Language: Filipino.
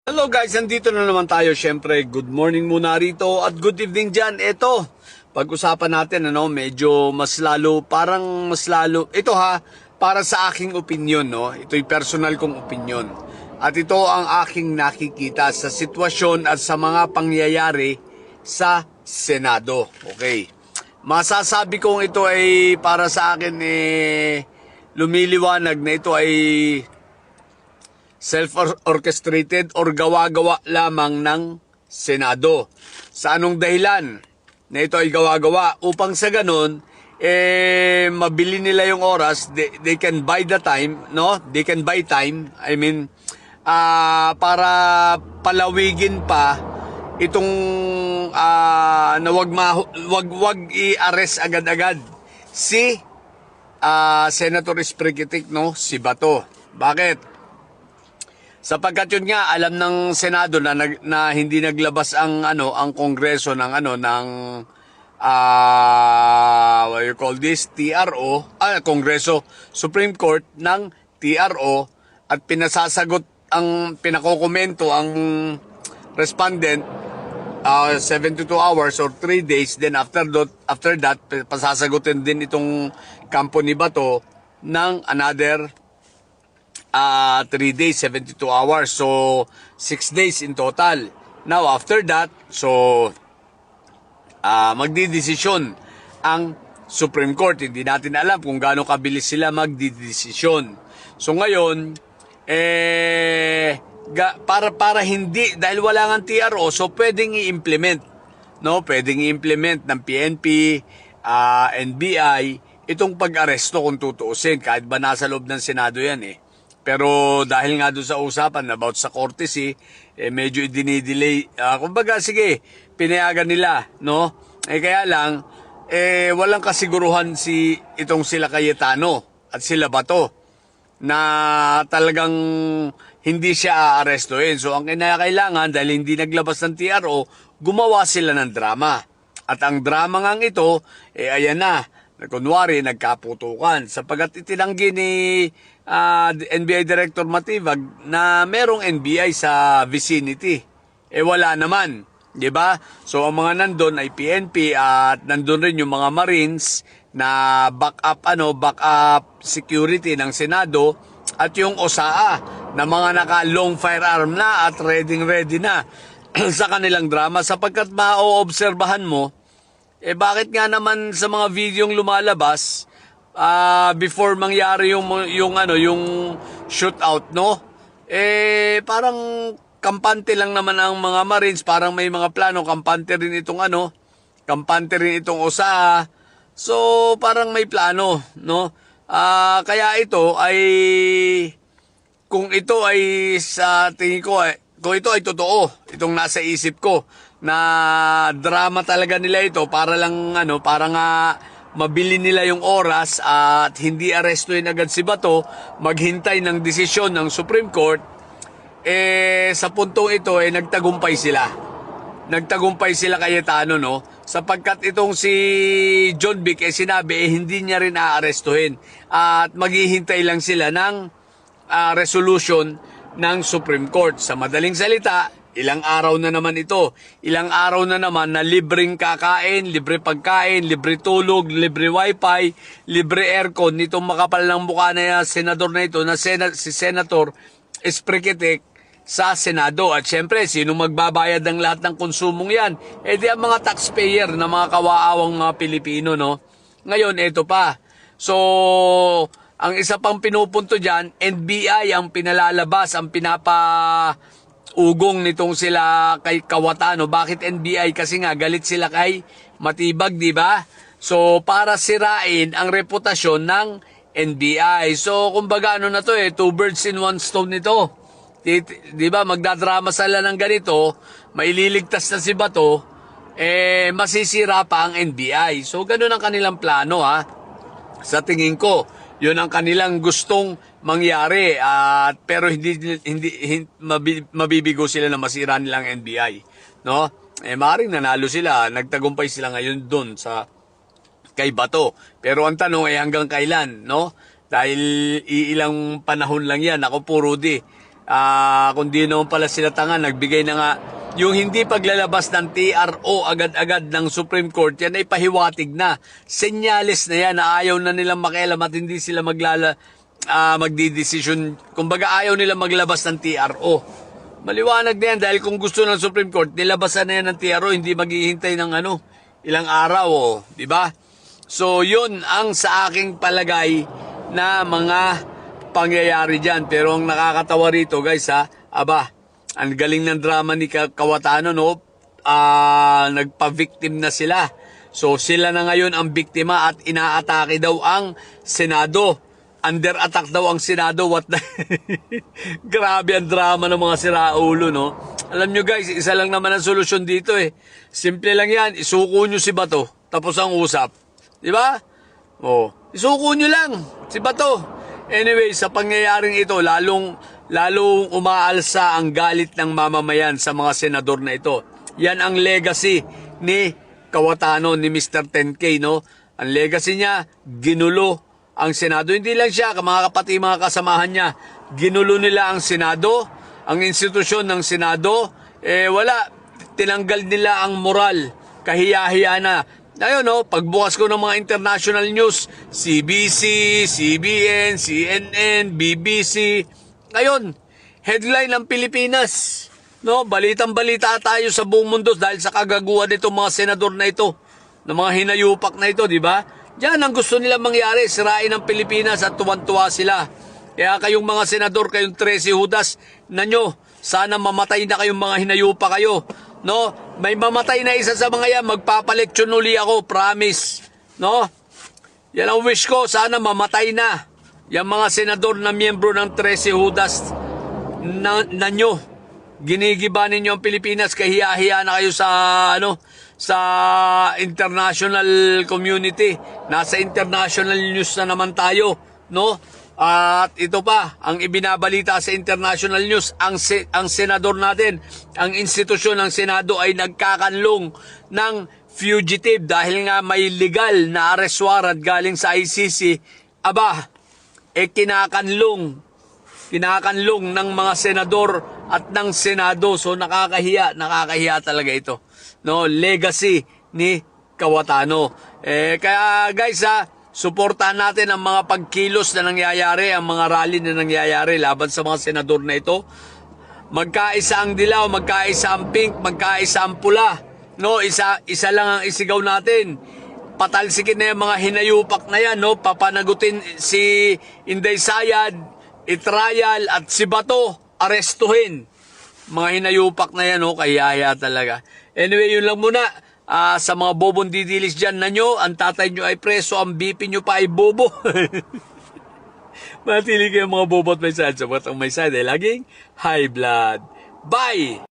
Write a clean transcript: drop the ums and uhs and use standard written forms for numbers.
Hello guys, nandito na naman tayo. Syempre, good morning muna rito at good evening dyan. Ito, pag-usapan natin, medyo mas lalo, ito para sa aking opinion, no? Ito'y personal kong opinion. At ito ang aking nakikita sa sitwasyon at sa mga pangyayari sa Senado. Okay. Masasabi kong ito ay para sa akin lumiliwanag na ito ay self-orchestrated or gawa-gawa lamang ng Senado. Sa anong dahilan na ito ay gawa-gawa? Upang sa ganun, mabili nila yung oras, they can buy the time, no? They can buy time, para palawigin pa itong na wag i-arrest agad-agad si Senator Esprigitic, no? Si Bato. Bakit? Sapagkat yun nga alam ng Senado na hindi naglabas ang Kongreso ng what you call this, TRO, Kongreso, Supreme Court ng TRO, at pinakokomento ang respondent 72 hours or 3 days, then after that pasasagutin din itong kampo ni Bato ng another 3 days, 72 hours. So, 6 days in total. Now, after that, magdidesisyon ang Supreme Court. Hindi natin alam kung gaano kabilis sila magdidesisyon. So, ngayon, para hindi, dahil wala nga TRO, so pwedeng i-implement. No? Pwedeng i-implement ng PNP, NBI, itong pag-aresto kung tutuusin. Kahit ba nasa loob ng Senado yan Pero dahil nga doon sa usapan about sa courtesy, medyo dinidelay. Kumbaga, sige, pinayagan nila, no? Kaya lang, walang kasiguruhan itong sila Cayetano at sila Bato na talagang hindi siya aarestuhin. So, ang kinakailangan, dahil hindi naglabas ng TRO, gumawa sila ng drama. At ang drama nga ito, ayan na kunwari, nagkaputukan. Sapagat itinanggi ni NBI Director Matibag na merong NBI sa vicinity. Wala naman. Diba? So, ang mga nandun ay PNP at nandun rin yung mga Marines na backup security ng Senado at yung OSAA na mga naka-long firearm na at ready na sa kanilang drama. Sapagkat maoobserbahan mo, bakit nga naman sa mga videong lumalabas before mangyari yung shootout, no? Parang kampante lang naman ang mga Marines, parang may mga plano, kampante rin itong OSA. So, parang may plano, no? Kaya ito ay kung ito ay sa tingin ko kung ito ay totoo, itong nasa isip ko na drama talaga nila ito para lang para nga mabili nila yung oras at hindi arestuhin agad si Bato, maghintay ng desisyon ng Supreme Court, sa puntong ito nagtagumpay sila. Nagtagumpay sila Cayetano, no? Sapagkat itong si John Vic sinabi hindi niya rin aarestuhin at maghihintay lang sila ng resolution ng Supreme Court. Sa madaling salita, ilang araw na naman ito. Ilang araw na naman na libreng kakain, libre pagkain, libre tulog, libre wifi, libre aircon nitong makapal ng mukha na senador na ito, si Senator Esprigitic sa Senado. At syempre, sino magbabayad ng lahat ng konsumong yan? Di ang mga taxpayer na mga kawaawang mga Pilipino, no? Ngayon, ito pa. So, ang isa pang pinupunto dyan, NBI ang pinalalabas, ang ugong nitong sila kay Cayetano. Bakit NBI? Kasi nga galit sila kay Matibag, di ba? So, para sirain ang reputasyon ng NBI. So, kumbaga na to two birds in one stone nito. Di ba? Magdadrama sila ng ganito, maililigtas na si Bato, masisira pa ang NBI. So, ganun ang kanilang plano, sa tingin ko. Yun ang kanilang gustong mangyari, pero hindi mabibigo sila na masira nilang NBI, no? Maaaring nanalo sila, nagtagumpay sila ngayon doon sa kay Bato. Pero ang tanong ay hanggang kailan, no? Dahil iilang panahon lang yan. Ako po, Rudy, Kung di naman pala sila tanga, nagbigay na nga yung hindi paglalabas ng TRO agad-agad ng Supreme Court, yan ay pahiwatig na. Senyales na yan na ayaw na nilang makialam at hindi sila magdidesisyon. Kumbaga ayaw nila maglabas ng TRO. Maliwanag na yan dahil kung gusto ng Supreme Court, nilabasan na yan ng TRO, hindi maghihintay ng ilang araw, di ba? So, yun ang sa aking palagay na mga pangyayari dyan. Pero ang nakakatawa rito, guys, ang galing ng drama ni Cayetano, no? Nagpa-victim na sila. So, sila na ngayon ang biktima at inaatake daw ang Senado. Under attack daw ang Senado. Grabe ang drama ng mga siraulo, no? Alam nyo guys, isa lang naman ang solusyon dito Simple lang yan. Isuko nyo si Bato. Tapos ang usap. Di ba? Isuko nyo lang si Bato. Anyway, sa pangyayaring ito, lalong umaalsa ang galit ng mamamayan sa mga senador na ito. Yan ang legacy ni Cayetano, ni Mr. 10K, no? Ang legacy niya, ginulo ang Senado. Hindi lang siya, mga kapatid, mga kasamahan niya. Ginulo nila ang Senado, ang institusyon ng Senado. Wala. Tinanggal nila ang moral. Kahiya-hiya na. Ayun, no? Pagbukas ko ng mga international news, CBC, CBN, CNN, BBC, ngayon, headline ng Pilipinas. No, balitang-balita tayo sa buong mundo dahil sa kagaguhan nitong mga senador na ito, ng mga hinayupak na ito, di ba? Diyan ang gusto nila mangyari, sirain ang Pilipinas at tuwan-tuwa sila. Kaya kayong mga senador, kayong 13 Judas na nyo, sana mamatay na kayong mga hinayupak kayo. No, may mamatay na isa sa mga yan, magpapaleksyon uli ako, promise. No? Yan ang wish ko, sana mamatay na. Yung mga senador na miyembro ng 13 Judas na nyo, ginigiba ninyo ang Pilipinas, kahiya-hiya na kayo sa international community. Nasa international news na naman tayo, no? At ito pa, ang ibinabalita sa international news, ang senador natin, ang institusyon ng Senado ay nagkakanlong ng fugitive dahil nga may legal na arrest warrant galing sa ICC. Kinakanlong ng mga senador at ng Senado. So nakakahiya talaga ito. No, legacy ni Cayetano. Kaya guys, suportahan natin ang mga pagkilos na nangyayari, ang mga rally na nangyayari laban sa mga senador na ito. Magkaisa ang dilaw, magkaisa ang pink, magkaisa ang pula. No, isa lang ang isigaw natin. Patalsikin na yung mga hinayupak na yan, no? Papanagutin si Inday Sayad, itrial at si Bato, arestuhin. Mga hinayupak na yan, no? Kayaya talaga. Anyway, yun lang muna. Sa mga bobong didilis dyan na nyo, ang tatay nyo ay preso, ang BP nyo pa ay bobo. Matili kayo mga bobo at may side. Sabat ang may side ay laging high blood. Bye!